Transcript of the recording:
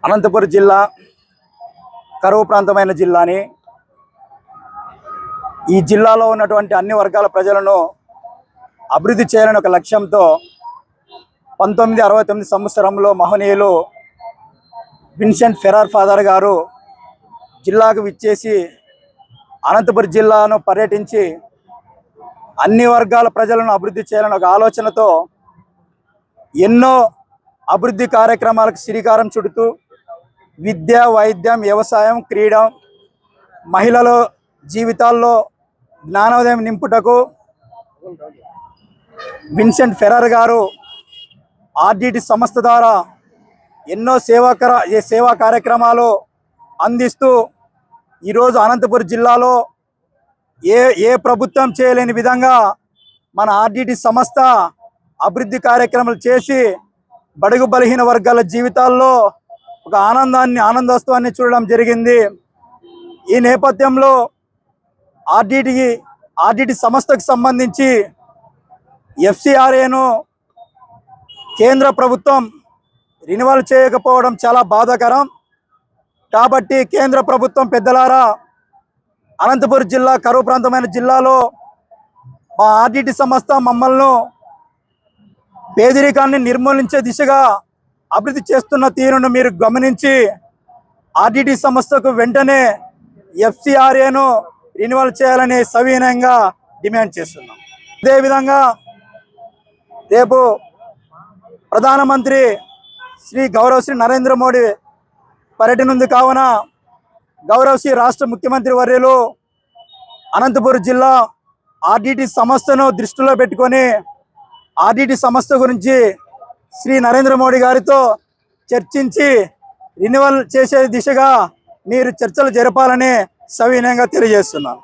అనంతపురం జిల్లా కరువు ప్రాంతమైన జిల్లాని ఈ జిల్లాలో ఉన్నటువంటి అన్ని వర్గాల ప్రజలను అభివృద్ధి చేయాలని ఒక లక్ష్యంతో 1969 సంవత్సరంలో మహనీయులు విన్సెంట్ ఫెరార్ ఫాదర్ గారు జిల్లాకు విచ్చేసి అనంతపురం జిల్లాను పర్యటించి అన్ని వర్గాల ప్రజలను అభివృద్ధి చేయాలని ఒక ఆలోచనతో ఎన్నో అభివృద్ధి కార్యక్రమాలకు శ్రీకారం చుడుతూ విద్య, వైద్యం, వ్యవసాయం, క్రీడ, మహిళల జీవితాల్లో జ్ఞానోదయం నింపుటకు విన్సెంట్ ఫెరార్ గారు ఆర్డిటి సంస్థ ద్వారా ఎన్నో సేవా కార్యక్రమాలు అందిస్తూ ఈరోజు అనంతపురం జిల్లాలో ఏ ప్రభుత్వం చేయలేని విధంగా మన ఆర్డిటి సంస్థ అభివృద్ధి కార్యక్రమాలు చేసి బడుగు బలహీన వర్గాల జీవితాల్లో ఒక ఆనందోత్సవాన్ని చూడడం జరిగింది. ఈ నేపథ్యంలో ఆర్డిటి సంస్థకు సంబంధించి ఎఫ్సిఆర్ఏను కేంద్ర ప్రభుత్వం రెన్యువల్ చేయకపోవడం చాలా బాధాకరం. కాబట్టి కేంద్ర ప్రభుత్వం పెద్దలారా, అనంతపురం జిల్లా కరువు ప్రాంతమైన జిల్లాలో మా ఆర్డిటి సంస్థ మమ్మల్ని పేదరికాన్ని నిర్మూలించే దిశగా అభివృద్ధి చేస్తున్న తీరును మీరు గమనించి ఆర్డిటి సంస్థకు వెంటనే ఎఫ్సిఆర్ఏను రెన్యువల్ చేయాలని సవినయంగా డిమాండ్ చేస్తున్నాం. అదేవిధంగా రేపు ప్రధానమంత్రి గౌరవశ్రీ నరేంద్ర మోడీ పర్యటన ఉంది కావున గౌరవశ్రీ రాష్ట్ర ముఖ్యమంత్రి వర్యులు అనంతపురం జిల్లా ఆర్డిటి సంస్థను దృష్టిలో పెట్టుకొని ఆర్డిటి సంస్థ గురించి శ్రీ నరేంద్ర మోడీ గారితో చర్చించి రెన్యువల్ చేసే దిశగా మీరు చర్చలు జరపాలని సవినయంగా తెలియజేస్తున్నాను.